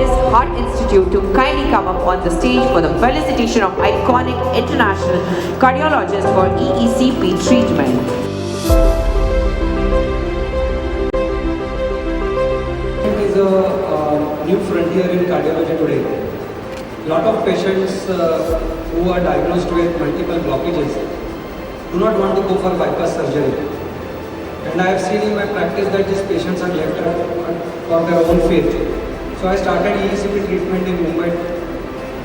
Fortis Heart Institute to kindly come up on the stage for the felicitation of iconic international cardiologist for EECP treatment. Is a new frontier in cardiology today. A lot of patients who are diagnosed with multiple blockages do not want to go for bypass surgery. And I have seen in my practice that these patients are left for their own fate. So I started EECP treatment in Mumbai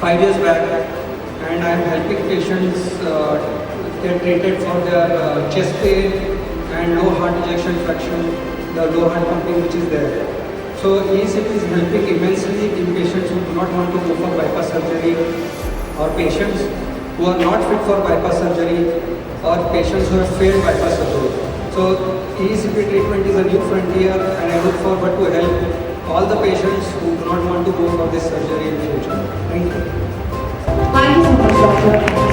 5 years back, and I am helping patients get treated for their chest pain and low heart ejection fraction, the low heart pumping which is there. So EECP is helping immensely in patients who do not want to go for bypass surgery, or patients who are not fit for bypass surgery, or patients who have failed bypass surgery. So EECP treatment is a new frontier, and I look forward to help all the patients who do not want to go for this surgery in future. Thank you. Thank you so much, Doctor.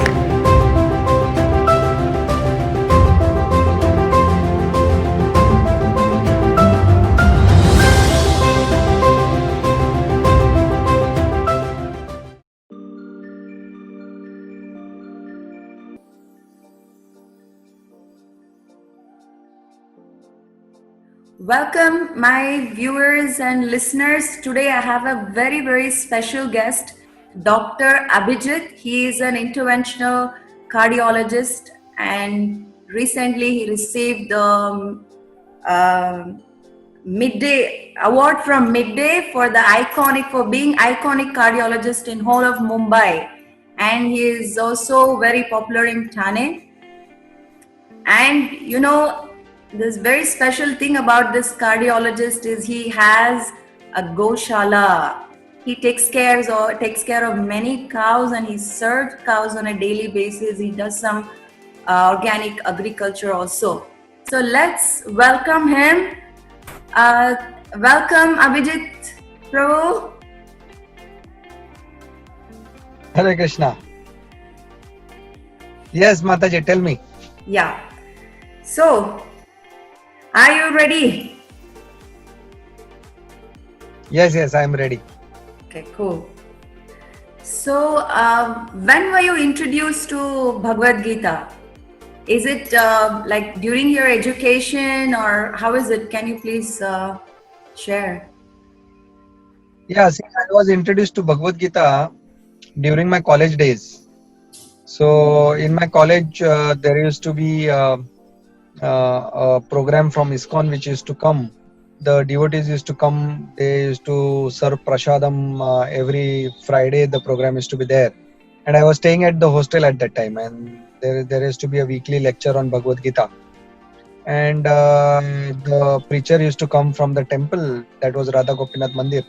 Welcome, my viewers and listeners. Today I have a very, very special guest, Dr. Abhijit. He is an interventional cardiologist, and recently he received the Midday award from Midday for being iconic cardiologist in whole of Mumbai, and he is also very popular in Thane. And you know, this very special thing about this cardiologist is he has a goshala. He takes care of many cows, and he serves cows on a daily basis. He does some organic agriculture also. So let's welcome him. Welcome, Abhijit Prabhu. Hare Krishna. Yes, Mataji, tell me. Yeah. So, are you ready? Yes, I am ready. Okay, cool. So, when were you introduced to Bhagavad Gita? Is it like during your education, or how is it? Can you please share? Yeah, see, I was introduced to Bhagavad Gita during my college days. So, in my college, there used to be a program from ISKCON which used to come. The devotees used to come. They used to serve prasadam every Friday. The program used to be there, and I was staying at the hostel at that time, and there used to be a weekly lecture on Bhagavad Gita. And the preacher used to come from the temple, that was Radha Gopinath Mandir,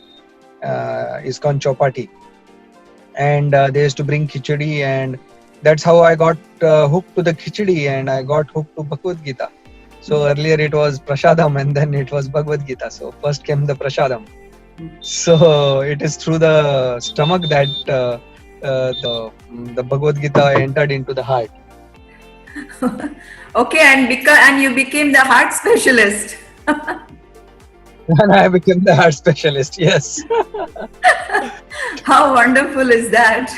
ISKCON Chowpatty, and they used to bring khichdi, and that's how I got hooked to the khichdi, and I got hooked to Bhagavad Gita. So earlier it was prasadam, and then it was Bhagavad Gita. So first came the prasadam. So it is through the stomach that the Bhagavad Gita entered into the heart. Okay, and you became the heart specialist. And I became the heart specialist. Yes. How wonderful is that?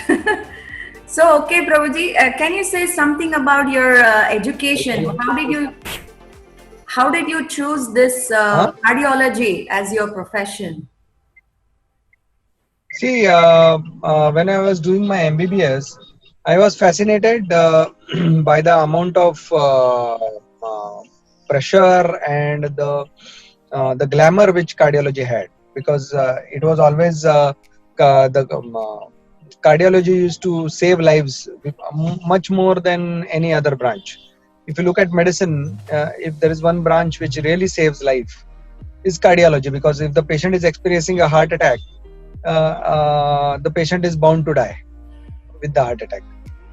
So, okay, Prabhuji, can you say something about your education? How did you choose this cardiology as your profession? See, when I was doing my MBBS, I was fascinated by the amount of pressure and the glamour which cardiology had, because it was always cardiology used to save lives much more than any other branch. If you look at medicine, if there is one branch which really saves life, is cardiology, because if the patient is experiencing a heart attack, the patient is bound to die with the heart attack.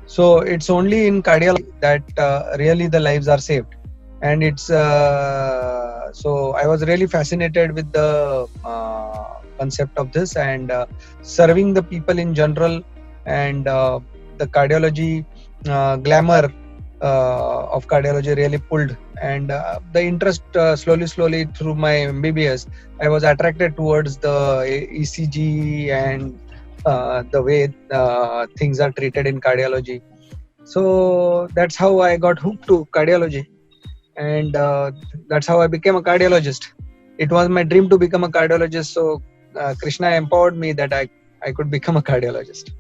So it's only in cardiology that really the lives are saved. And it's so I was really fascinated with the concept of this, and serving the people in general, and the cardiology glamour of cardiology really pulled, and the interest slowly through my MBBS, I was attracted towards the ECG and the way things are treated in cardiology. So that's how I got hooked to cardiology, and that's how I became a cardiologist. It was my dream to become a cardiologist, so Krishna empowered me that I could become a cardiologist.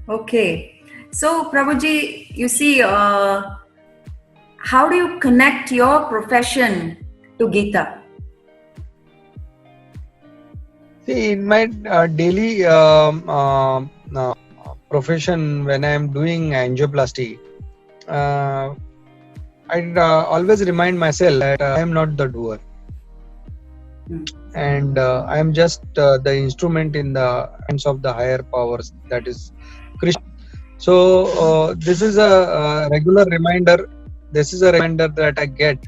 Okay. So, Prabhuji, you see, how do you connect your profession to Gita? See, in my daily profession, when I am doing angioplasty, I always remind myself that I am not the doer, and I am just the instrument in the hands of the higher powers, that is Krishna. So this is a regular reminder. This is a reminder that I get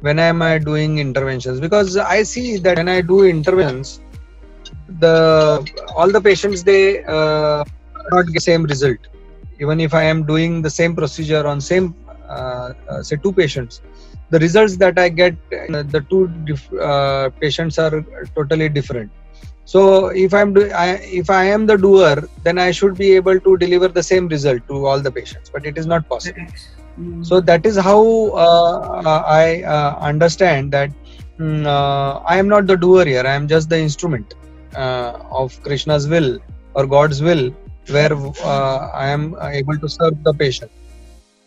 when I am doing interventions, because I see that when I do interventions, all the patients, they not get same result. Even if I am doing the same procedure on same say 2 patients, the results that I get the 2 patients are totally different. So if if I am the doer, then I should be able to deliver the same result to all the patients, but it is not possible. So that is how I understand that I am not the doer here. I am just the instrument of Krishna's will or God's will, where I am able to serve the patient.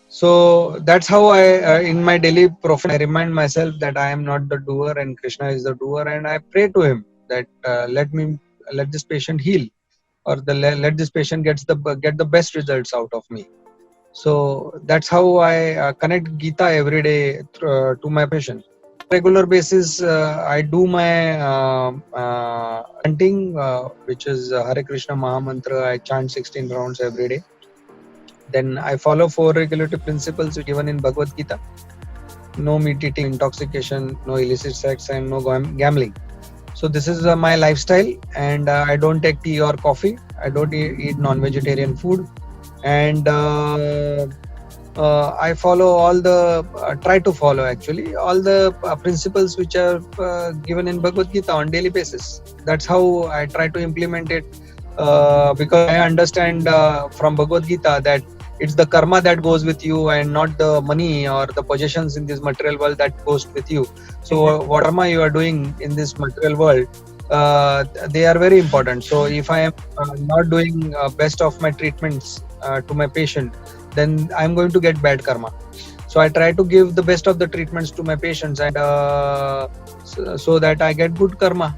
So that's how I, in my daily profession, I remind myself that I am not the doer and Krishna is the doer, and I pray to him that let this patient heal, or let this patient get the best results out of me. So that's how I connect Gita every day to my patient. Regular basis, I do my chanting, which is Hare Krishna Mahamantra. I chant 16 rounds every day. Then I follow 4 regulative principles given in Bhagavad Gita. No meat eating, intoxication, no illicit sex, and no gambling. So this is my lifestyle, and I don't take tea or coffee. I don't eat non-vegetarian food, and I follow try to follow actually all the principles which are given in Bhagavad Gita on daily basis. That's how I try to implement it, because I understand from Bhagavad Gita that it's the karma that goes with you, and not the money or the possessions in this material world that goes with you. So what karma you are doing in this material world, they are very important. So if I am not doing best of my treatments to my patient, then I'm going to get bad karma. So I try to give the best of the treatments to my patients, and so that I get good karma,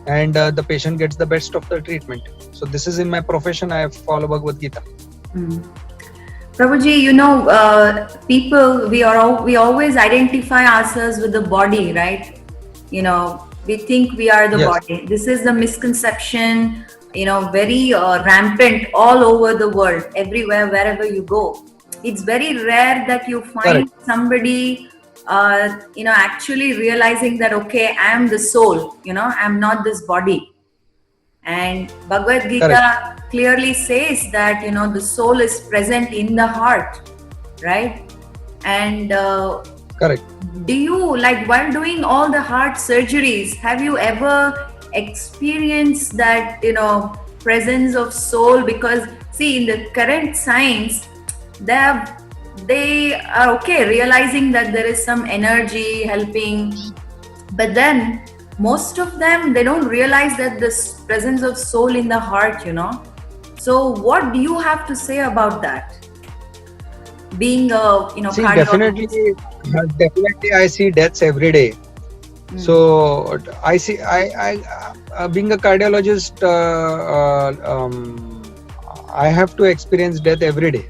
and the patient gets the best of the treatment. So this is in my profession. I follow Bhagavad Gita. Prabhuji, people, we always identify ourselves with the body, right? We think we are the body. This is the misconception, very rampant all over the world, everywhere, wherever you go. It's very rare that you find somebody, actually realizing that, okay, I am the soul, I'm not this body. And Bhagavad Gita clearly says that, the soul is present in the heart, right? And do you, while doing all the heart surgeries, have you ever experienced that, presence of soul? Because see, in the current science, they are okay realizing that there is some energy helping, but then most of them, they don't realize that this presence of soul in the heart, So what do you have to say about that? Being a, See, definitely I see deaths every day. So I see, I being a cardiologist, I have to experience death every day,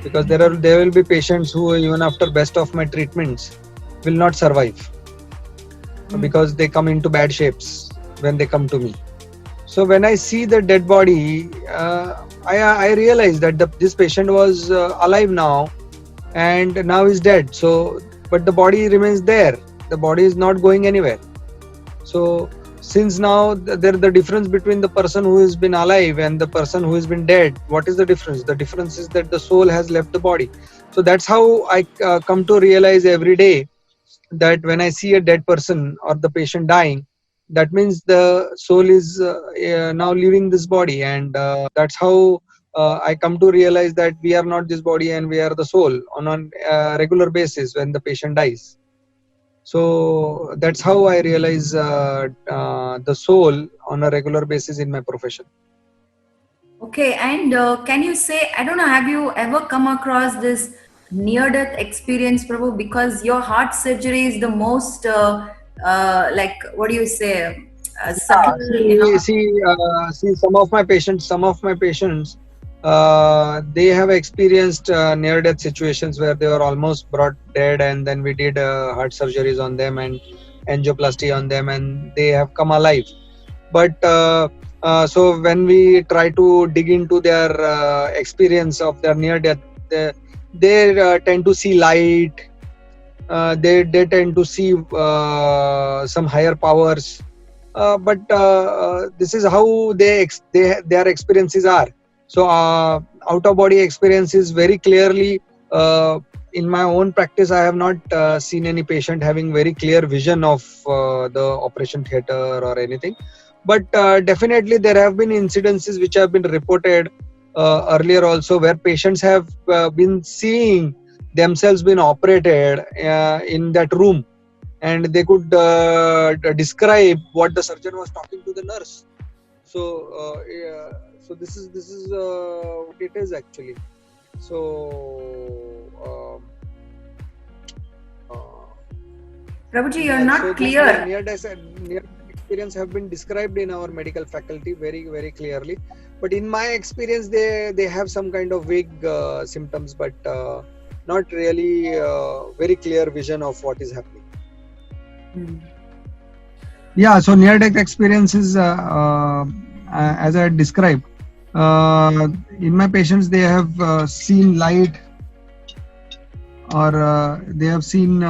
because there will be patients who, even after best of my treatments, will not survive, because they come into bad shapes when they come to me. So when I see the dead body, I realize that this patient was alive now, and now is dead. So, but the body remains there. The body is not going anywhere. So since now the difference between the person who has been alive and the person who has been dead, what is the difference? The difference is that the soul has left the body. So that's how I come to realize every day that when I see a dead person or the patient dying, that means the soul is now leaving this body, and that's how I come to realize that we are not this body and we are the soul on a regular basis when the patient dies. So that's how I realize the soul on a regular basis in my profession. Okay, and can you say, I don't know, have you ever come across this near-death experience, Prabhu? Because your heart surgery is the most, like, what do you say, subtle, you know? See, some of my patients, they have experienced near-death situations where they were almost brought dead, and then we did heart surgeries on them and angioplasty on them, and they have come alive. But so when we try to dig into their experience of their near-death, they tend to see light. They tend to see some higher powers. But this is how their experiences are. So out of body experiences very clearly, in my own practice I have not seen any patient having very clear vision of the operation theater or anything, but definitely there have been incidences which have been reported earlier also, where patients have been seeing themselves being operated in that room, and they could describe what the surgeon was talking to the nurse. So so this is what it is actually. So Prabhuji, you're yeah, not so clear. near-death experience have been described in our medical faculty very, very clearly. But in my experience, they have some kind of vague symptoms, but not really very clear vision of what is happening. Yeah, so near-death experiences, as I described, in my patients, they have seen light, or they have seen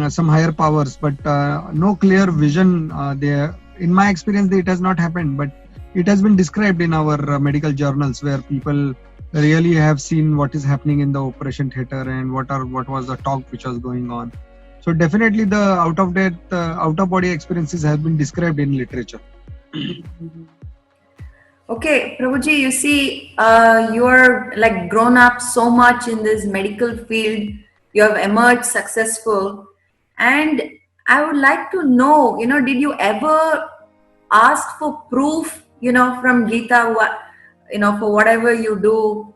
some higher powers, but no clear vision there. In my experience, it has not happened, but it has been described in our medical journals, where people really have seen what is happening in the operation theater and what was the talk which was going on. So definitely the out of body experiences have been described in literature. Okay, Prabhuji, you see, you're like grown up so much in this medical field. You have emerged successful, and I would like to know, did you ever ask for proof, from Gita, for whatever you do?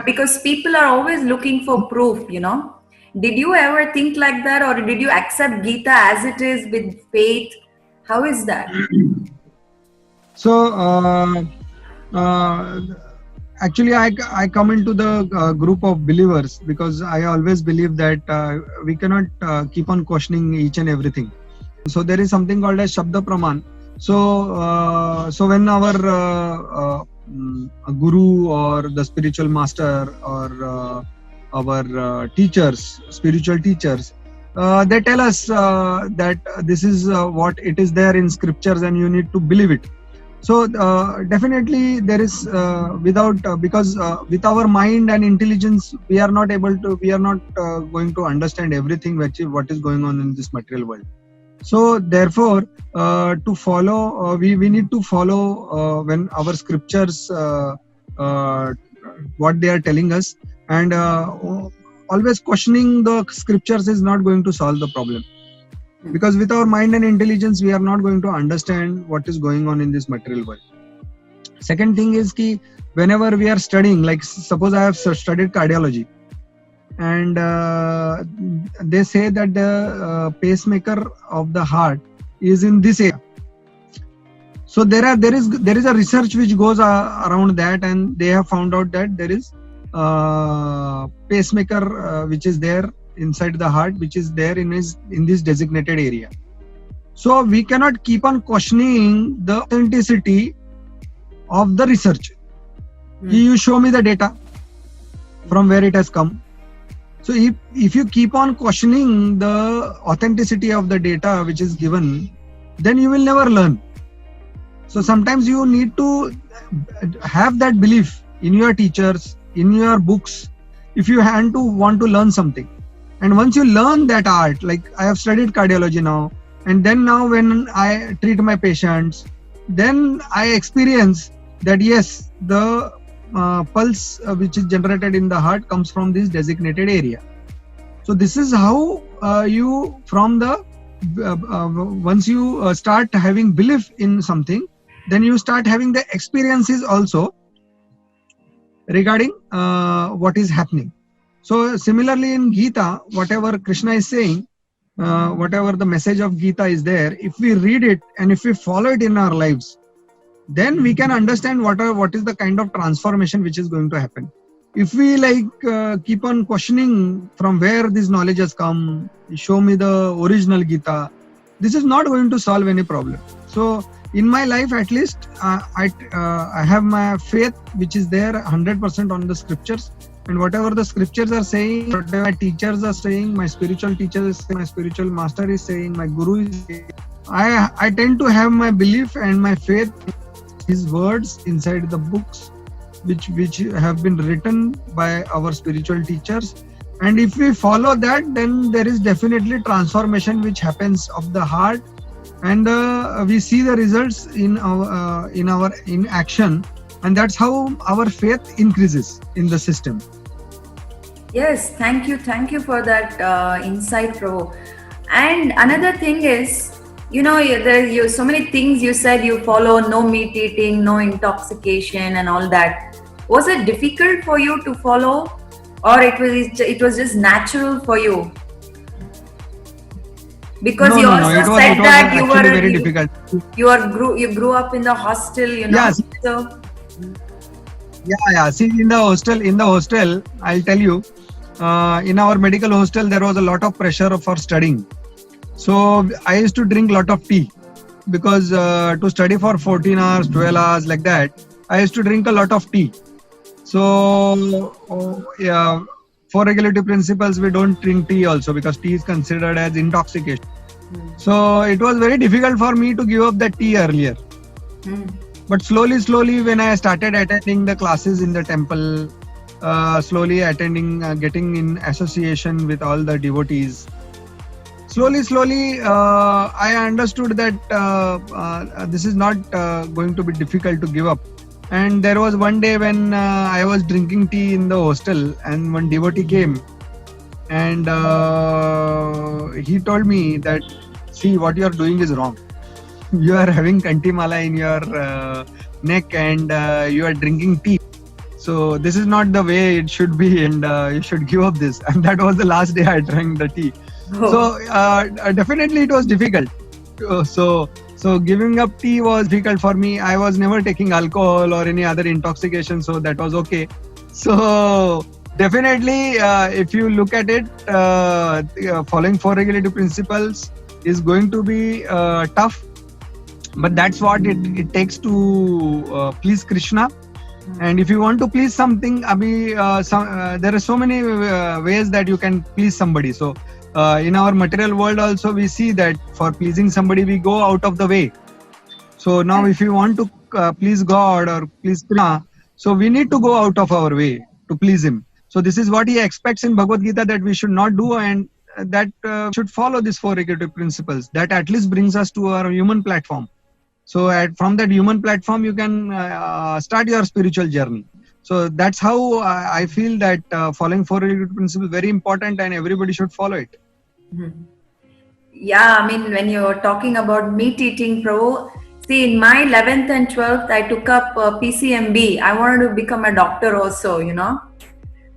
Because people are always looking for proof, Did you ever think like that, or did you accept Gita as it is with faith? How is that? So actually, I come into the group of believers because I always believe that we cannot keep on questioning each and everything. So there is something called as Shabda Praman. So when our guru or the spiritual master or our teachers, spiritual teachers, they tell us that this is what it is there in scriptures, and you need to believe it. So definitely there is because with our mind and intelligence we are not going to understand everything what is going on in this material world. So therefore to follow we need to follow when our scriptures what they are telling us, and always questioning the scriptures is not going to solve the problem. Because with our mind and intelligence, we are not going to understand what is going on in this material world. Second thing is ki whenever we are studying, like suppose I have studied cardiology, and they say that the pacemaker of the heart is in this area. So there is a research which goes around that, and they have found out that there is pacemaker which is there inside the heart, which is there in this designated area. So we cannot keep on questioning the authenticity of the research. You show me the data from where it has come. So if you keep on questioning the authenticity of the data which is given, then you will never learn. So sometimes you need to have that belief in your teachers, in your books, if you want to learn something. And once you learn that art, like I have studied cardiology now, and then now when I treat my patients, then I experience that yes, the pulse which is generated in the heart comes from this designated area. So this is how you from the once you start having belief in something, then you start having the experiences also regarding what is happening. So similarly in Gita, whatever Krishna is saying, whatever the message of Gita is there, if we read it and if we follow it in our lives, then we can understand what is the kind of transformation which is going to happen. If we keep on questioning from where this knowledge has come, show me the original Gita, this is not going to solve any problem. So in my life at least, I have my faith which is there 100% on the scriptures, and whatever the scriptures are saying, whatever my teachers are saying, my spiritual teachers, my spiritual master is saying, my guru is saying, I tend to have my belief and my faith in his words inside the books which have been written by our spiritual teachers. And if we follow that, then there is definitely transformation which happens of the heart, and we see the results in action, and that's how our faith increases in the system. Yes, thank you for that insight, Prabhu. And another thing is, there so many things you said you follow: no meat eating, no intoxication, and all that. Was it difficult for you to follow, or it was just natural for you? Because you also said that you were very difficult. You grew up in the hostel, Yes. So Yeah. See, in the hostel, I'll tell you, in our medical hostel, there was a lot of pressure for studying. So I used to drink a lot of tea because to study for 14 hours, 12 hours like that, I used to drink a lot of tea. So for regulatory principles, we don't drink tea also because tea is considered as intoxication. So it was very difficult for me to give up that tea earlier. But slowly, when I started attending the classes in the temple, slowly attending, getting in association with all the devotees, slowly, I understood that this is not going to be difficult to give up. And there was one day when I was drinking tea in the hostel, and one devotee came, and he told me that, see, what you are doing is wrong. You are having kantimala in your neck, and you are drinking tea. So this is not the way it should be, and you should give up this. And that was the last day I drank the tea. So definitely it was difficult. So giving up tea was difficult for me. I was never taking alcohol or any other intoxication, so that was okay. So definitely, if you look at it, following 4 regulative principles is going to be tough. But that's what it takes to please Krishna. And if you want to please something, there are so many ways that you can please somebody. So in our material world also, we see that for pleasing somebody, we go out of the way. So now if you want to please God or please Krishna, so we need to go out of our way to please him. So this is what he expects in Bhagavad Gita, that we should not do, and that should follow these 4 regulative principles. That at least brings us to our human platform. So from that human platform, you can start your spiritual journey. So that's how I feel that following 4 regulative principles is very important, and everybody should follow it. Yeah, I mean, when you're talking about meat eating, Prabhu, see, in my 11th and 12th, I took up PCMB. I wanted to become a doctor also,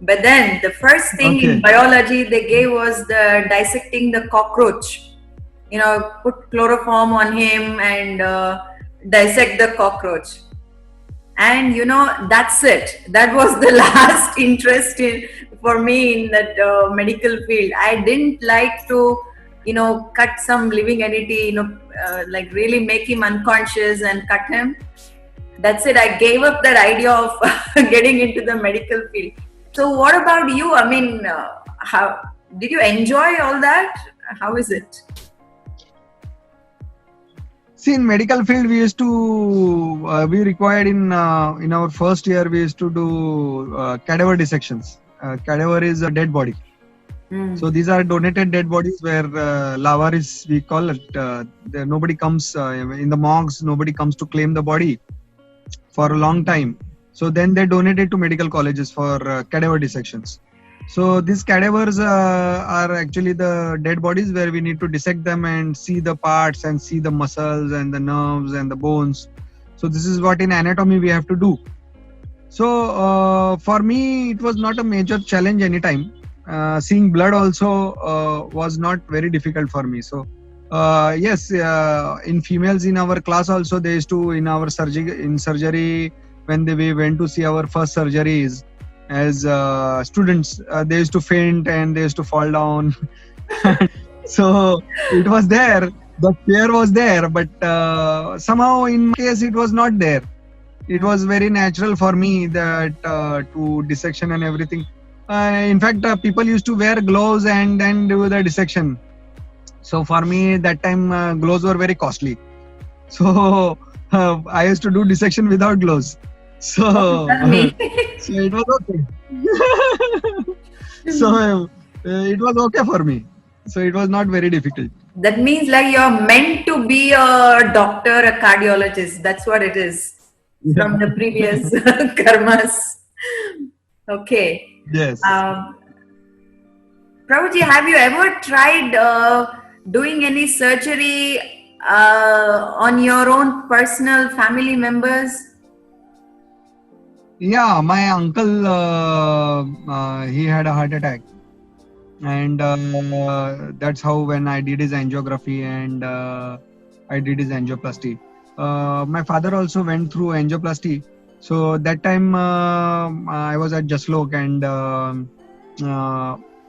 But then the first thing in biology they gave was the dissecting the cockroach. Put chloroform on him and dissect the cockroach. And that's it. That was the last interest for me in that medical field. I didn't like to, cut some living entity, like really make him unconscious and cut him. That's it. I gave up that idea of getting into the medical field. So what about you? I mean, how did you enjoy all that? How is it? See, in medical field, we used to we required in our first year we used to do cadaver dissections. Cadaver is a dead body. Mm. So these are donated dead bodies where lavaris we call it. Nobody comes in the morgues. Nobody comes to claim the body for a long time. So then they donate it to medical colleges for cadaver dissections. So these cadavers are actually the dead bodies where we need to dissect them and see the parts and see the muscles and the nerves and the bones. So this is what in anatomy we have to do. So for me, it was not a major challenge anytime. Seeing blood also was not very difficult for me. So yes, in females in our class also they used to in our surgery when we went to see our first surgeries as students, they used to faint and they used to fall down. So it was there. The fear was there, but somehow in my case it was not there. It was very natural for me that to dissection and everything. In fact, people used to wear gloves and then do the dissection. So for me, that time gloves were very costly. So I used to do dissection without gloves. So, Me. so it was okay. So it was okay for me. So it was not very difficult. That means like you're meant to be a doctor, a cardiologist. That's what it is from the previous karmas. Okay. Yes. Prabhuji, have you ever tried doing any surgery on your own personal family members? Yeah, my uncle, he had a heart attack. And that's how when I did his angiography and I did his angioplasty. My father also went through angioplasty. So that time I was at Jaslok and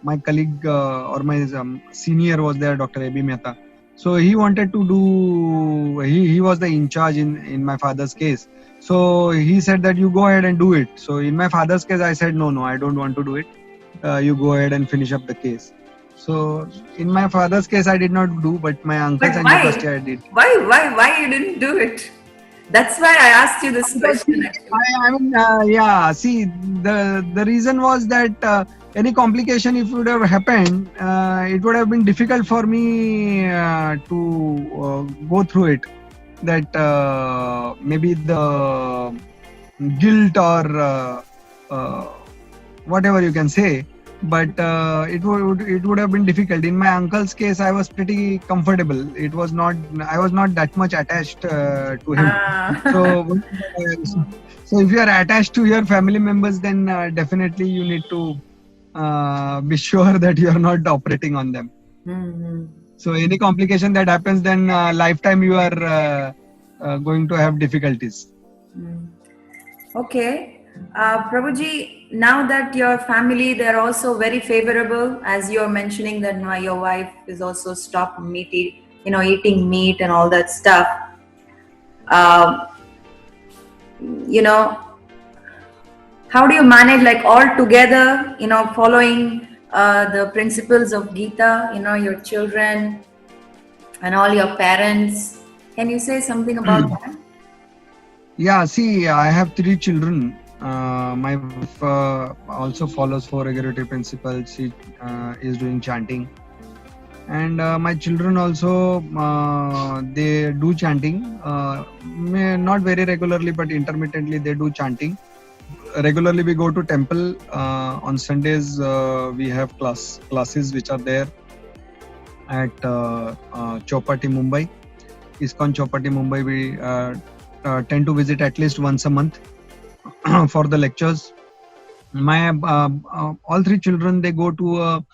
my colleague or my senior was there, Dr. A.B. Mehta. So he wanted to do, he was the in charge in my father's case. So he said that you go ahead and do it. So in my father's case, I said, no, I don't want to do it. You go ahead and finish up the case. So in my father's case, I did not do, but my uncle's But why? angioplasty I did. Why you didn't do it? That's why I asked you this question. Actually. I mean, yeah. See, the reason was that any complication, if it would have happened, it would have been difficult for me to go through it. That maybe the guilt or whatever you can say, but it would have been difficult. In my uncle's case, I was pretty comfortable. It was not, I was not that much attached to him. So if you are attached to your family members, then definitely you need to be sure that you are not operating on them. Mm-hmm. So any complication that happens, then lifetime you are going to have difficulties. Okay. Prabhuji, now that your family, they're also very favorable, as you're mentioning that your wife is also stopped eating meat and all that stuff. How do you manage like all together, following the principles of Gita, your children and all your parents? Can you say something about that? Yeah, see, I have 3 children. My wife also follows 4 regulative principles. She is doing chanting. And my children also, they do chanting. Not very regularly, but intermittently they do chanting. Regularly we go to temple. On Sundays we have classes which are there at Chowpatty, Mumbai. ISKCON Chowpatty, Mumbai. We tend to visit at least once a month for the lectures. My all 3 children, they go to a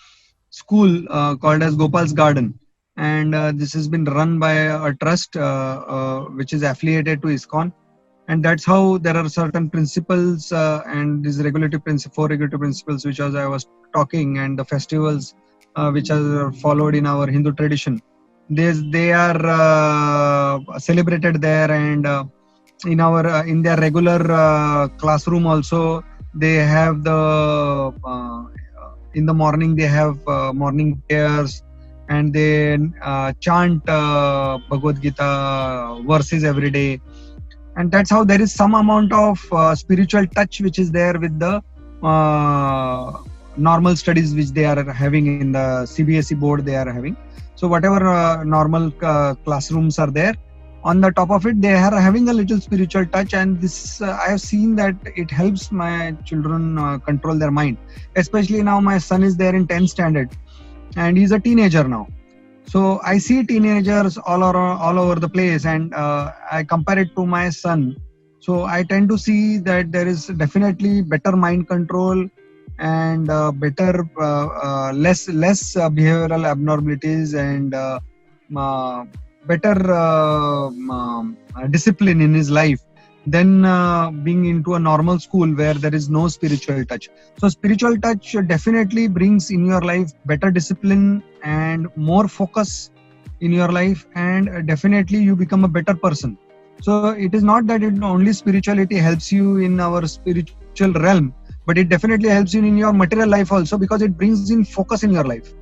school called as Gopal's Garden, and this has been run by a trust which is affiliated to ISKCON, and that's how there are certain principles and these 4 regulative principles which, as I was talking, and the festivals which are followed in our Hindu tradition. They are celebrated there, and in their regular classroom also they have the in the morning they have morning prayers, and they chant Bhagavad Gita verses every day, and that's how there is some amount of spiritual touch which is there with the normal studies which they are having in the CBSE board they are having. So whatever normal classrooms are there, on the top of it they are having a little spiritual touch, and this I have seen that it helps my children control their mind. Especially now my son is there in 10th standard and he's a teenager now. So I see teenagers all over the place, and I compare it to my son. So I tend to see that there is definitely better mind control and better less behavioral abnormalities, and better discipline in his life than being into a normal school where there is no spiritual touch. So spiritual touch definitely brings in your life better discipline and more focus in your life, and definitely you become a better person. So it is not that it only spirituality helps you in our spiritual realm, but it definitely helps you in your material life also, because it brings in focus in your life.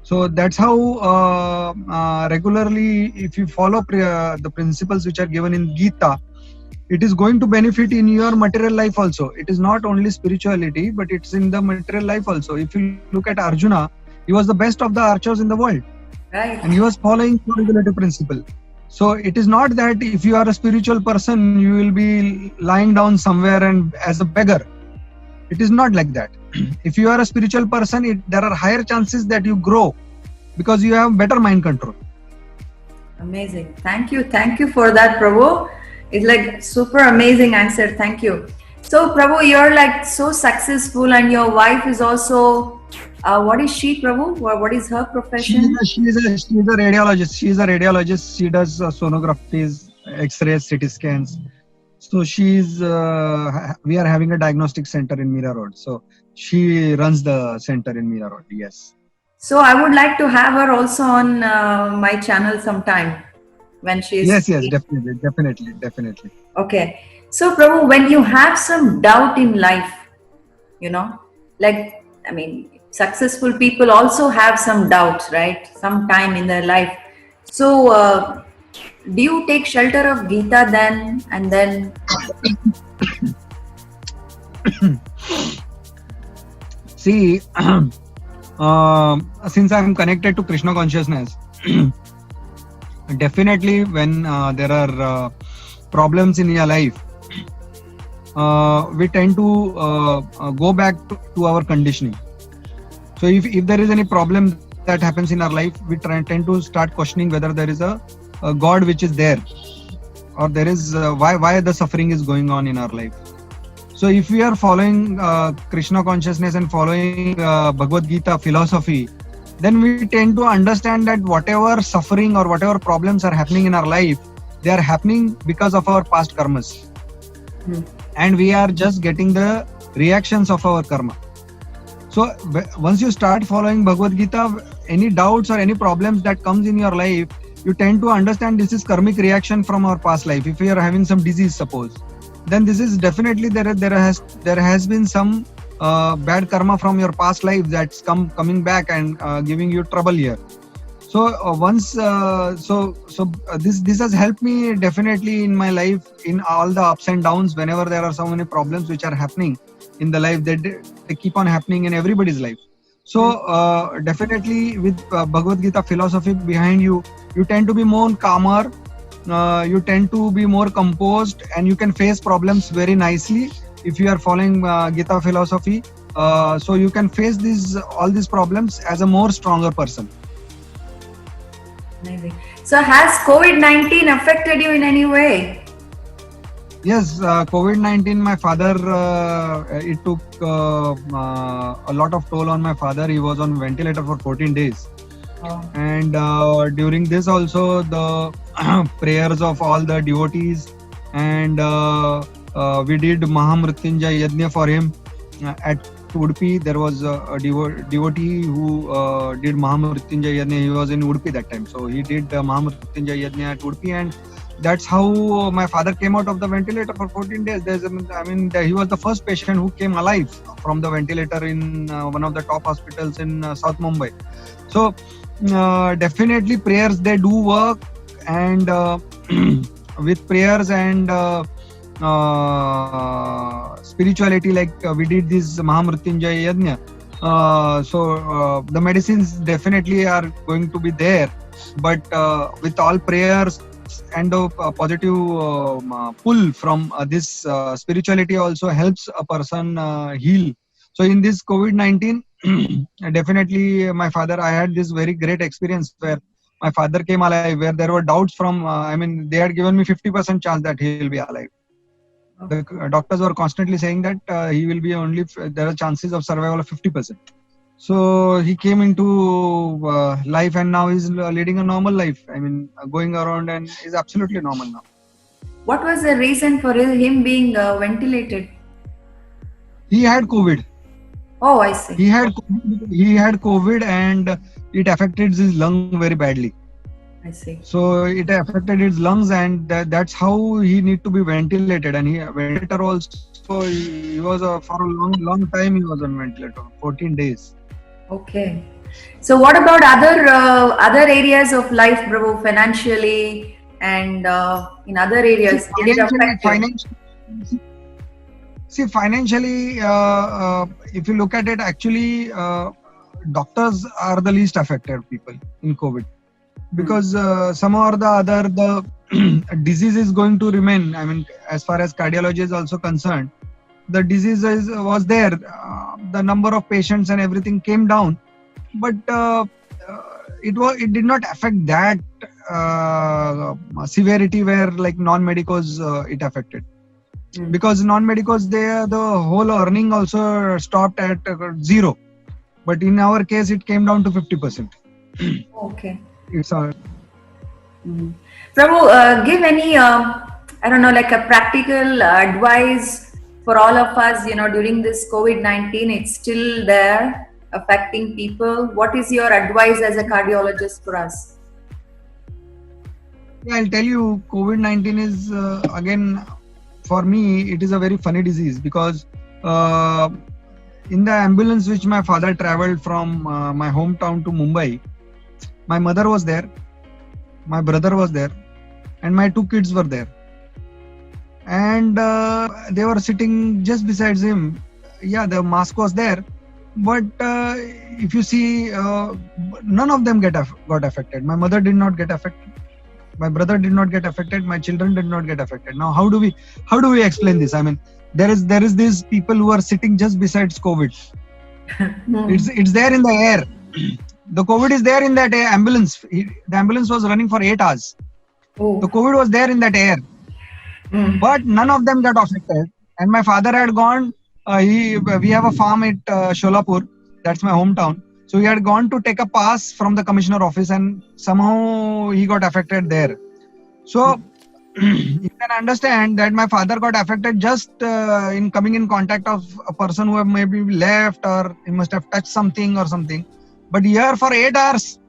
So that's how regularly, if you follow the principles which are given in Gita, it is going to benefit in your material life also. It is not only spirituality, but it's in the material life also. If you look at Arjuna, he was the best of the archers in the world. Right. And he was following regulative principle. So it is not that if you are a spiritual person, you will be lying down somewhere and as a beggar. It is not like that. If you are a spiritual person, there are higher chances that you grow because you have better mind control. Amazing. Thank you for that, Prabhu. It's like super amazing answer. Thank you. So Prabhu, you're like so successful, and your wife is also what is she, Prabhu? What is her profession? She is a radiologist. She is a radiologist. She does sonographies, X-rays, CT scans. So she's we are having a diagnostic center in Mira Road. So she runs the center in Mira Road. Yes. So I would like to have her also on my channel sometime when she is. Yes, definitely. Okay. So Prabhu, when you have some doubt in life, successful people also have some doubts, right? Sometime in their life. So do you take shelter of Gita then, and then? See, since I am connected to Krishna consciousness, definitely when there are problems in your life, we tend to go back to our conditioning. So if there is any problem that happens in our life, we tend to start questioning whether there is a God which is there, or there is why the suffering is going on in our life. So if we are following Krishna consciousness and following Bhagavad Gita philosophy, then we tend to understand that whatever suffering or whatever problems are happening in our life, they are happening because of our past karmas. And we are just getting the reactions of our karma. So once you start following Bhagavad Gita, any doubts or any problems that comes in your life, you tend to understand this is karmic reaction from our past life. If we are having some disease, suppose, then this is definitely there has been some bad karma from your past life that's coming back and giving you trouble here. So this has helped me definitely in my life, in all the ups and downs. Whenever there are so many problems which are happening in the life, they keep on happening in everybody's life. So definitely with Bhagavad Gita philosophy behind you, you tend to be more calmer, you tend to be more composed, and you can face problems very nicely if you are following Gita philosophy. So you can face all these problems as a more stronger person. Amazing. So has COVID-19 affected you in any way? Yes, COVID-19, my father, it took a lot of toll on my father. He was on ventilator for 14 days. Oh. And during this also, the prayers of all the devotees, and we did Mahamrityunjay Yajna for him at Udupi. There was a devotee who did Mahamrityunjay Yajna. He was in Udupi that time. So he did Mahamrityunjay Yajna at Udupi, and That's how my father came out of the ventilator for 14 days. He was the first patient who came alive from the ventilator in one of the top hospitals in South Mumbai. So definitely prayers, they do work, and with prayers and spirituality, like we did this Mahamrutyunjay Yajna. The medicines definitely are going to be there, but with all prayers and the positive pull from this spirituality also helps a person heal. So in this COVID-19, definitely my father, I had this very great experience where my father came alive, where there were doubts from, they had given me 50% chance that he will be alive. The doctors were constantly saying that he will be there are chances of survival of 50%. So he came into life, and now he's leading a normal life. Going around, and is absolutely normal now. What was the reason for him being ventilated? He had COVID. Oh, I see. He had COVID, and it affected his lung very badly. I see. So it affected his lungs, and that's how he need to be ventilated. And ventilator also, he was for a long time he was on ventilator, 14 days. Okay. So what about other areas of life, Prabhu, financially and in other areas? Did it affect you? Financially, if you look at it, actually, doctors are the least affected people in COVID, because somehow or the other, the disease is going to remain. As far as cardiology is also concerned, the disease was there. The number of patients and everything came down, but it did not affect that severity where like non-medicos it affected. Because non-medicos, the whole earning also stopped at 0. But in our case, it came down to 50%. Okay. It's all. Prabhu, give any, like a practical advice for all of us, during this COVID-19, it's still there affecting people. What is your advice as a cardiologist for us? Yeah, I'll tell you, COVID-19 is, again, for me, it is a very funny disease, because in the ambulance which my father traveled from my hometown to Mumbai, my mother was there, my brother was there, and my 2 kids were there. And they were sitting just besides him. Yeah, the mask was there, but if you see, none of them got affected. My mother did not get affected. My brother did not get affected. My children did not get affected. Now, how do we explain this? There is these people who are sitting just besides COVID. It's there in the air. The COVID is there in that ambulance. The ambulance was running for 8 hours. Oh. The COVID was there in that air. But none of them got affected. And my father had gone. We have a farm at Sholapur. That's my hometown. So he had gone to take a pass from the commissioner office, and somehow he got affected there. So you can understand that my father got affected just in coming in contact of a person who have maybe left, or he must have touched something or something. But here for 8 hours,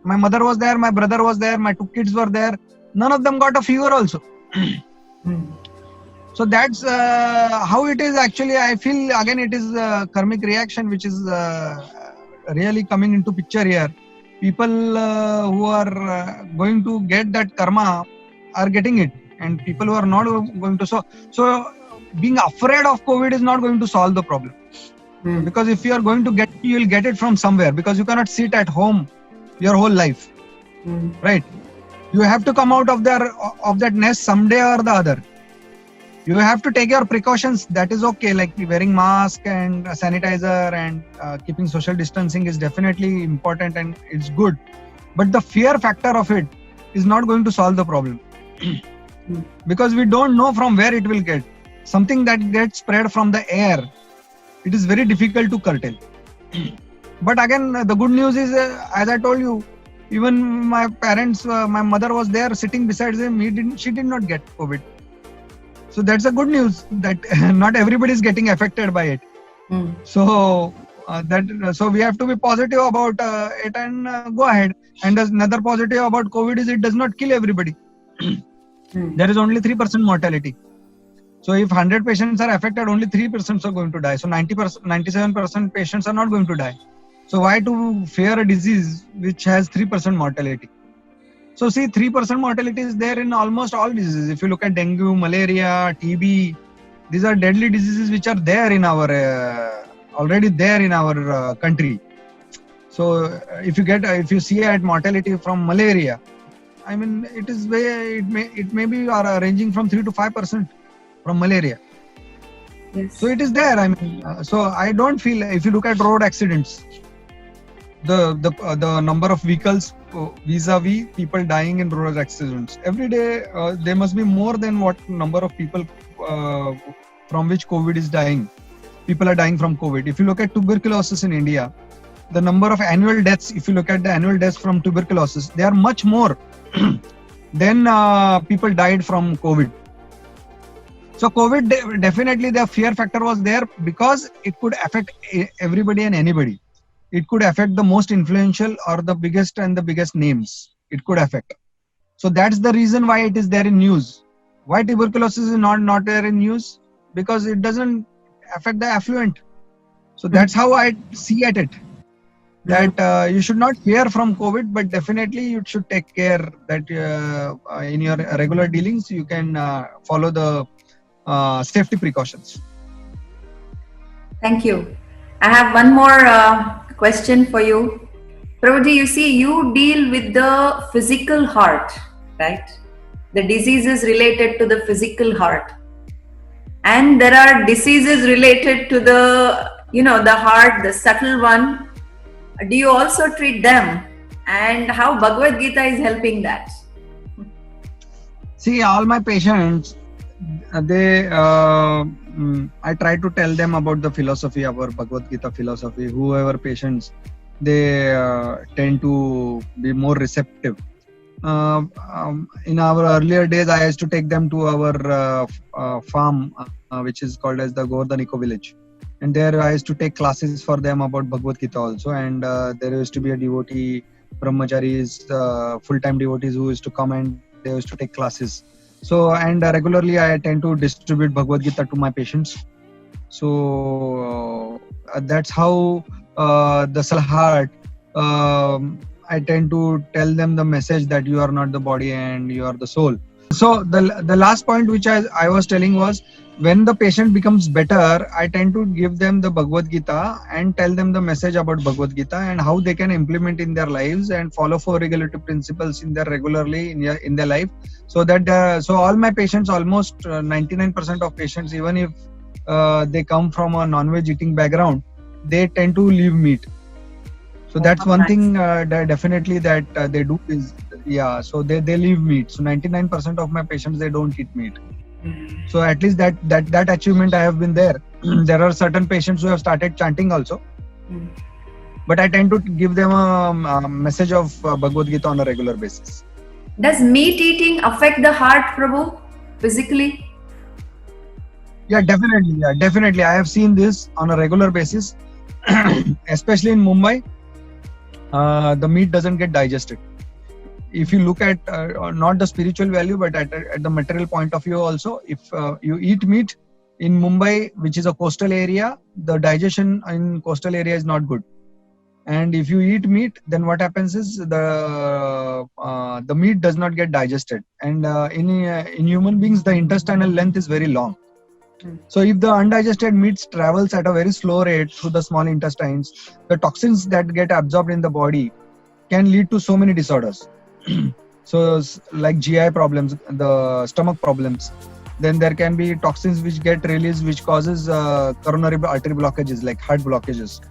my mother was there, my brother was there, my 2 kids were there. None of them got a fever also. So that's how it is actually. I feel again it is a karmic reaction which is really coming into picture here. People who are going to get that karma are getting it, and people who are not going to. So being afraid of COVID is not going to solve the problem. Because if you are going to get it, you will get it from somewhere, because you cannot sit at home your whole life. Right? You have to come out of that nest someday or the other. You have to take your precautions. That is okay, like wearing mask and sanitizer and keeping social distancing is definitely important and it's good. But the fear factor of it is not going to solve the problem. Because we don't know from where it will get. Something that gets spread from the air, it is very difficult to curtail. But again, the good news is, as I told you, even my parents, my mother was there sitting beside him. She did not get COVID. So that's a good news that not everybody is getting affected by it. So we have to be positive about it and go ahead. And another positive about COVID is it does not kill everybody. there is only 3% mortality. So if 100 patients are affected, only 3% are going to die. So 90%, 97% patients are not going to die. So why to fear a disease which has 3% mortality? So see, 3% mortality is there in almost all diseases. If you look at dengue, malaria, TB, these are deadly diseases which are there in our already there in our country. So if you see at mortality from malaria, I mean it may be ranging from 3 to 5% from malaria. Yes. So it is there. I mean, so I don't feel, if you look at road accidents, the number of vehicles vis-a-vis people dying in road accidents, every day there must be more than what number of people from which COVID is dying. People are dying from COVID. If you look at tuberculosis in India, the number of annual deaths, if you look at the annual deaths from tuberculosis, they are much more than people died from COVID. So COVID, definitely the fear factor was there because it could affect everybody and anybody. It could affect the most influential or the biggest names. It could affect. So that's the reason why it is there in news. Why tuberculosis is not there in news? Because it doesn't affect the affluent. So that's how I see at it. That you should not fear from COVID, but definitely you should take care that in your regular dealings you can follow the safety precautions. Thank you. I have one more question for you. Prabhuji, you see, you deal with the physical heart, right? The diseases related to the physical heart. And there are diseases related to the heart, the subtle one. Do you also treat them? And how Bhagavad Gita is helping that? See, all my patients, I try to tell them about the philosophy, our Bhagavad Gita philosophy. Whoever patients, they tend to be more receptive. In our earlier days, I used to take them to our farm, which is called as the Govardhan Eco Village. And there I used to take classes for them about Bhagavad Gita also. And there used to be a devotee, brahmacharis, full-time devotees who used to come and they used to take classes. So, and regularly I tend to distribute Bhagavad Gita to my patients. So that's how the Salhat, I tend to tell them the message that you are not the body and you are the soul. So the last point which I was telling was, when the patient becomes better, I tend to give them the Bhagavad Gita and tell them the message about Bhagavad Gita and how they can implement in their lives and follow 4 regulative principles in their life. So that so all my patients, almost 99% of patients, even if they come from a non-veg eating background, they tend to leave meat. So that's one thing that definitely that they do is, so they leave meat. So 99% of my patients, they don't eat meat. So at least that achievement I have been there. There are certain patients who have started chanting also. But I tend to give them a message of Bhagavad Gita on a regular basis. Does meat eating affect the heart, Prabhu, physically? Yeah, definitely. Yeah, definitely. I have seen this on a regular basis, especially in Mumbai. The meat doesn't get digested. If you look at not the spiritual value, but at the material point of view also, if you eat meat in Mumbai, which is a coastal area, the digestion in coastal area is not good. And if you eat meat, then what happens is the meat does not get digested. And in human beings, the intestinal length is very long. So if the undigested meat travels at a very slow rate through the small intestines, the toxins that get absorbed in the body can lead to so many disorders. So like GI problems, the stomach problems. Then there can be toxins which get released, which causes coronary artery blockages, like heart blockages.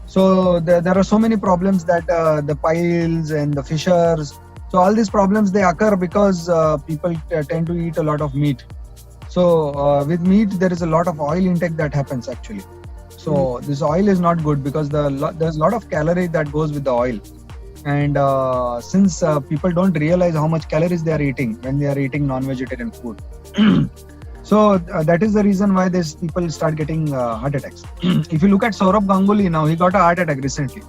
So there are so many problems that the piles and the fissures. So all these problems, they occur because people tend to eat a lot of meat. So with meat, there is a lot of oil intake that happens actually. So this oil is not good because there's a lot of calorie that goes with the oil. And since people don't realize how much calories they are eating when they are eating non-vegetarian food. So that is the reason why these people start getting heart attacks. If you look at Saurabh Ganguly now, he got a heart attack recently.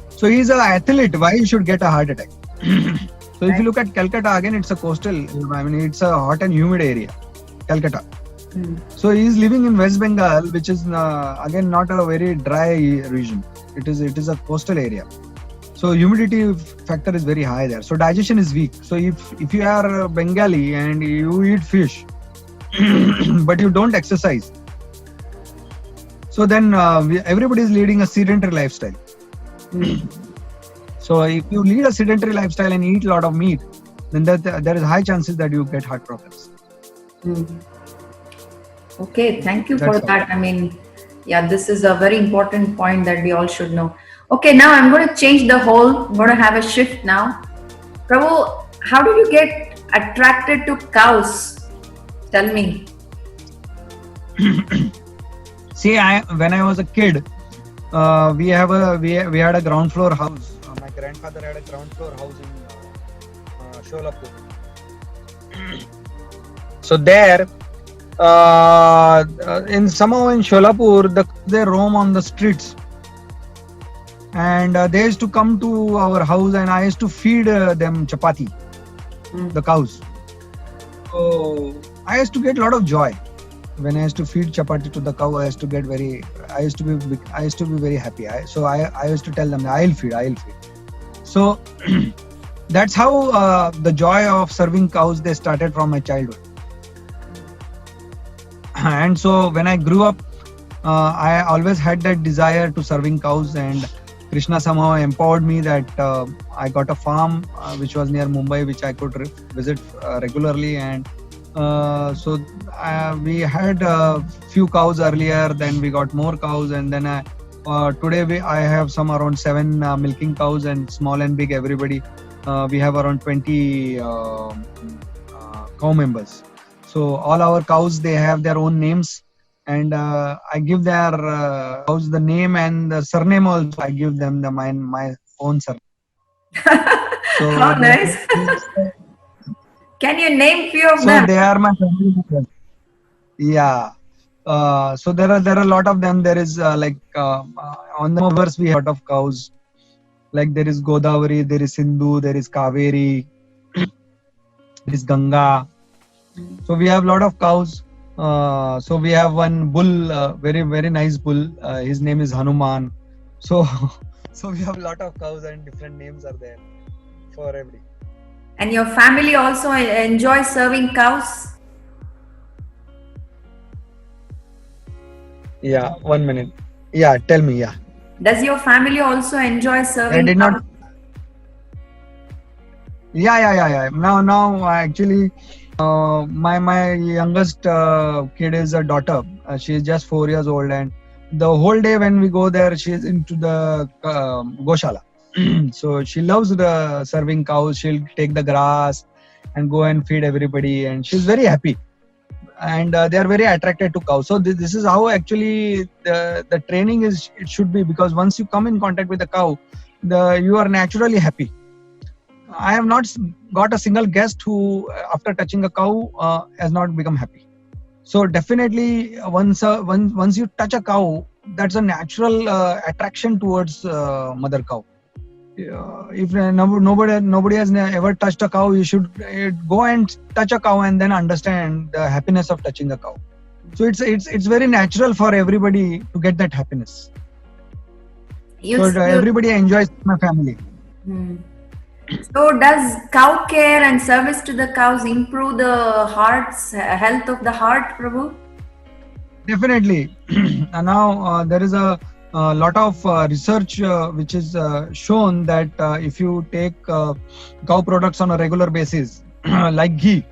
So he's an athlete. Why he should get a heart attack? So if you look at Calcutta, again, it's a coastal, I mean, it's a hot and humid area, Calcutta. So he is living in West Bengal, which is again not a very dry region. It is a coastal area. So humidity factor is very high there. So digestion is weak. So if you are Bengali and you eat fish, but you don't exercise, so then everybody is leading a sedentary lifestyle. So if you lead a sedentary lifestyle and eat a lot of meat, then there is high chances that you get heart problems. Okay, thank you That's for that. I mean, yeah, this is a very important point that we all should know. Okay, now I'm going to change the whole, I'm going to have a shift now. Prabhu, how did you get attracted to cows? Tell me. See, when I was a kid, we had a ground floor house. My grandfather had a ground floor house in Sholapur. So there, somehow in Sholapur, they roam on the streets, and they used to come to our house, and I used to feed them chapati, the cows. So I used to get a lot of joy when I used to feed chapati to the cow. I used to be very happy. So I used to tell them, I'll feed. So that's how the joy of serving cows, they started from my childhood. And so when I grew up, I always had that desire to serving cows, and Krishna somehow empowered me that I got a farm which was near Mumbai, which I could visit regularly. And so we had a few cows earlier, then we got more cows, and then today I have some around 7 milking cows, and small and big, everybody. We have around 20 cow members. So all our cows, they have their own names, and I give their cows the name and the surname also. I give them my own surname. So How nice. Can you name few of them? So they are my family members. Yeah. So there are a lot of them. There is on the rivers we have a lot of cows. Like there is Godavari, there is Sindhu, there is Kaveri, there is Ganga. So we have a lot of cows. So we have one bull, very very nice bull. His name is Hanuman. So we have a lot of cows, and different names are there for every. And your family also enjoys serving cows? Yeah, 1 minute. Yeah, tell me. Yeah. Does your family also enjoy serving I did cows? not. Yeah. Now actually, my youngest kid is a daughter. She is just 4 years old, and the whole day when we go there, she is into the Goshala. So she loves the serving cows. She'll take the grass and go and feed everybody, and she's very happy. And they are very attracted to cows. So this is how actually the training is. It should be, because once you come in contact with the cow, you are naturally happy. I have not got a single guest who, after touching a cow, has not become happy. So definitely, once you touch a cow, that's a natural attraction towards mother cow. If nobody has ever touched a cow, you should go and touch a cow and then understand the happiness of touching a cow. So it's very natural for everybody to get that happiness. Everybody enjoys my family. So does cow care and service to the cows improve the health of the heart, Prabhu? Definitely. And now there is a lot of research which is shown that if you take cow products on a regular basis, like ghee,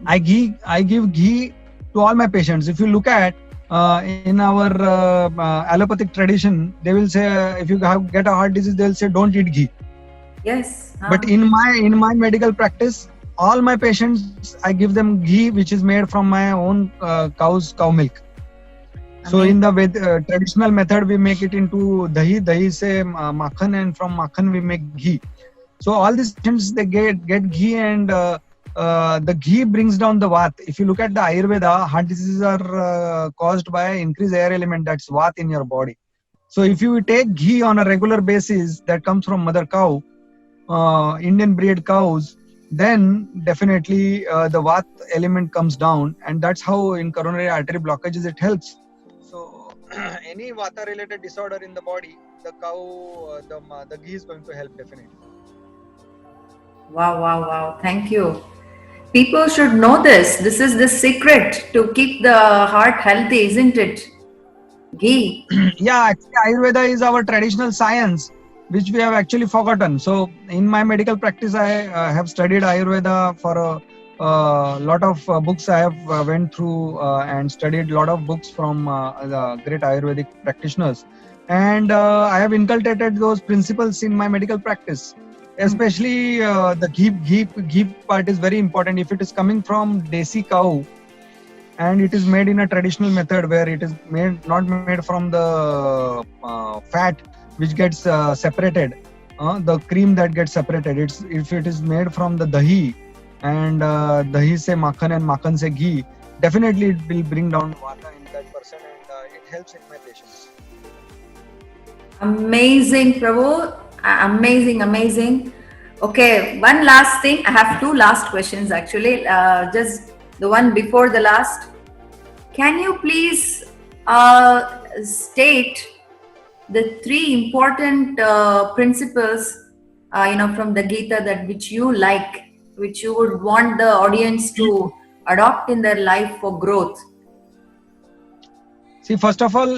I give ghee to all my patients. If you look at in our allopathic tradition, they will say if you get a heart disease, they will say don't eat ghee. Yes. But in my medical practice, all my patients, I give them ghee which is made from my own cow milk. So in the traditional method, we make it into dahi se makhan, and from makhan we make ghee. So all these patients, they get ghee, and the ghee brings down the vat. If you look at the Ayurveda, heart diseases are caused by increased air element, that's vat in your body. So if you take ghee on a regular basis that comes from mother cow, Indian breed cows, then definitely the Vat element comes down, and that's how in coronary artery blockages it helps. So any Vata related disorder in the body, the cow, the ghee is going to help definitely. Wow, wow, wow. Thank you. People should know this. This is the secret to keep the heart healthy, isn't it? Ghee. Yeah, actually, Ayurveda is our traditional science, which we have actually forgotten. So, in my medical practice, I have studied Ayurveda for a lot of books. I have went through and studied a lot of books from the great Ayurvedic practitioners, and I have inculcated those principles in my medical practice. Especially the ghee part is very important. If it is coming from desi cow, and it is made in a traditional method where it is made not made from the fat which gets separated, the cream that gets separated. It's if it is made from the dahi, and dahi se makhan and makhan se ghee, definitely it will bring down vata in that person, and it helps in my patients. Amazing, Prabhu. Amazing, amazing. Okay, one last thing. I have two last questions actually. Just the one before the last. Can you please state the three important principles, from the Gita that which you like, which you would want the audience to adopt in their life for growth? See, first of all,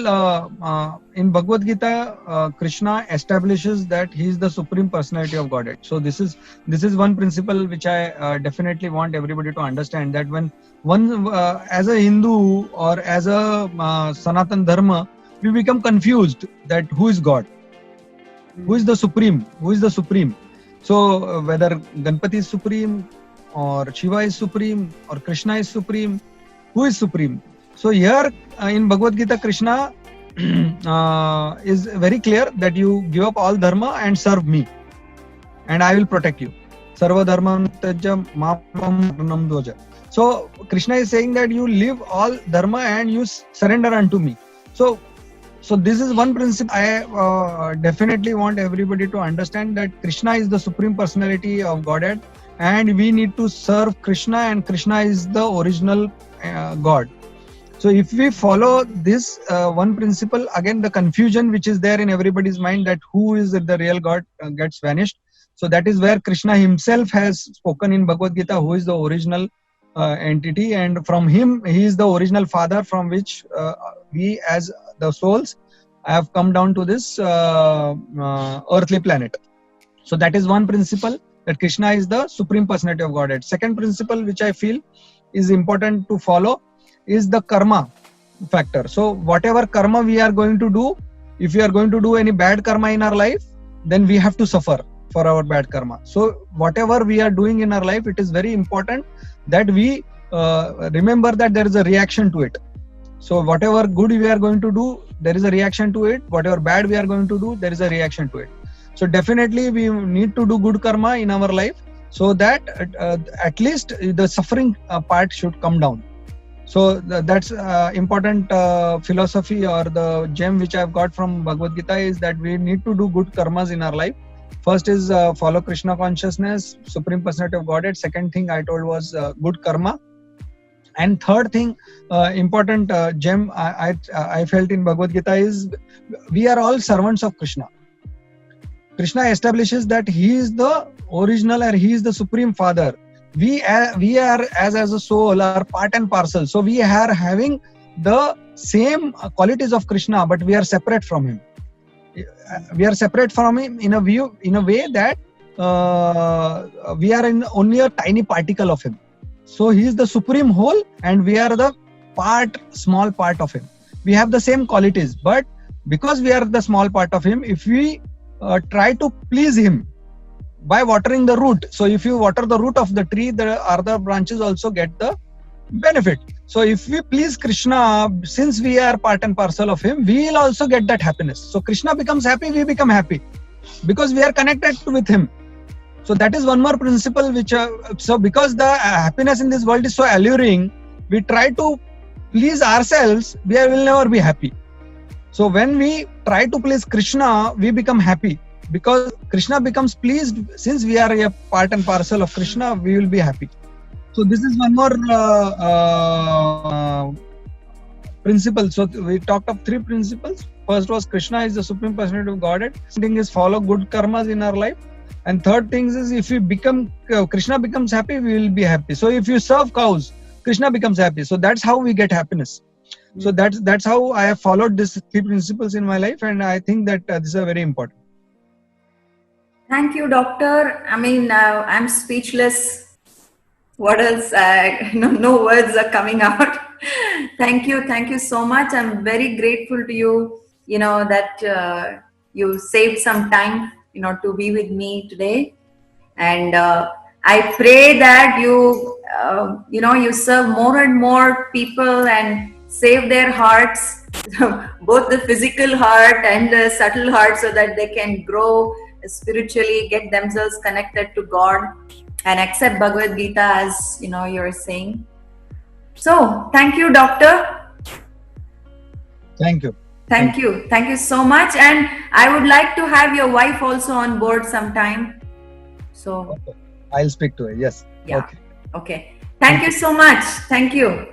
in Bhagavad Gita, Krishna establishes that he is the supreme personality of Godhead. So this is one principle which I definitely want everybody to understand, that when one as a Hindu or as a Sanatan Dharma, we become confused that who is God, who is the supreme, So whether Ganpati is supreme, or Shiva is supreme, or Krishna is supreme, who is supreme? So here in Bhagavad Gita, Krishna is very clear that you give up all dharma and serve me, and I will protect you. Sarva dharma tyaja mapam dvaja. So Krishna is saying that you leave all dharma and you surrender unto me. So this is one principle I definitely want everybody to understand, that Krishna is the supreme personality of Godhead, and we need to serve Krishna, and Krishna is the original God. So if we follow this one principle, again the confusion which is there in everybody's mind that who is the real God gets vanished. So that is where Krishna himself has spoken in Bhagavad Gita, who is the original entity, and from him, he is the original father from which we as the souls have come down to this earthly planet. So that is one principle, that Krishna is the supreme personality of Godhead. Second principle which I feel is important to follow is the karma factor. So whatever karma we are going to do, if we are going to do any bad karma in our life, then we have to suffer for our bad karma. So whatever we are doing in our life, it is very important that we remember that there is a reaction to it. So whatever good we are going to do, there is a reaction to it. Whatever bad we are going to do, there is a reaction to it. So definitely we need to do good karma in our life, so that at least the suffering part should come down. So that's important philosophy, or the gem which I've got from Bhagavad Gita, is that we need to do good karmas in our life. First is follow Krishna consciousness, supreme personality of Godhead. Second thing I told was good karma. And third thing, important gem I felt in Bhagavad Gita is we are all servants of Krishna. Krishna establishes that he is the original, and he is the supreme father. We are as a soul are part and parcel. So we are having the same qualities of Krishna, but we are separate from him. We are separate from him in a way that we are in only a tiny particle of him. So he is the supreme whole, and we are the small part of him. We have the same qualities, but because we are the small part of him, if we try to please him by watering the root. So if you water the root of the tree, the other branches also get the benefit. So if we please Krishna, since we are part and parcel of him, we will also get that happiness. So Krishna becomes happy, we become happy, because we are connected with him. So that is one more principle which, so because the happiness in this world is so alluring, we try to please ourselves, we will never be happy. So when we try to please Krishna, we become happy. because Krishna becomes pleased. Since we are a part and parcel of Krishna, we will be happy. So this is one more principle. So we talked of 3 principles. First was Krishna is the Supreme Personality of Godhead. Second thing is follow good karmas in our life. And third thing is if we become, Krishna becomes happy, we will be happy. So if you serve cows, Krishna becomes happy. So that's how we get happiness. So that's how I have followed these 3 principles in my life, and I think that these are very important. Thank you, doctor. I mean, I'm speechless. What else? No words are coming out. Thank you so much. I'm very grateful to you. That you saved some time, to be with me today. And I pray that you serve more and more people and save their hearts, both the physical heart and the subtle heart, so that they can grow spiritually, get themselves connected to God and accept Bhagavad Gita as you're saying. So thank you, doctor. Thank you. Thank you so much. And I would like to have your wife also on board sometime. So I'll speak to her. Yes. yeah. Okay. Thank you so much. Thank you.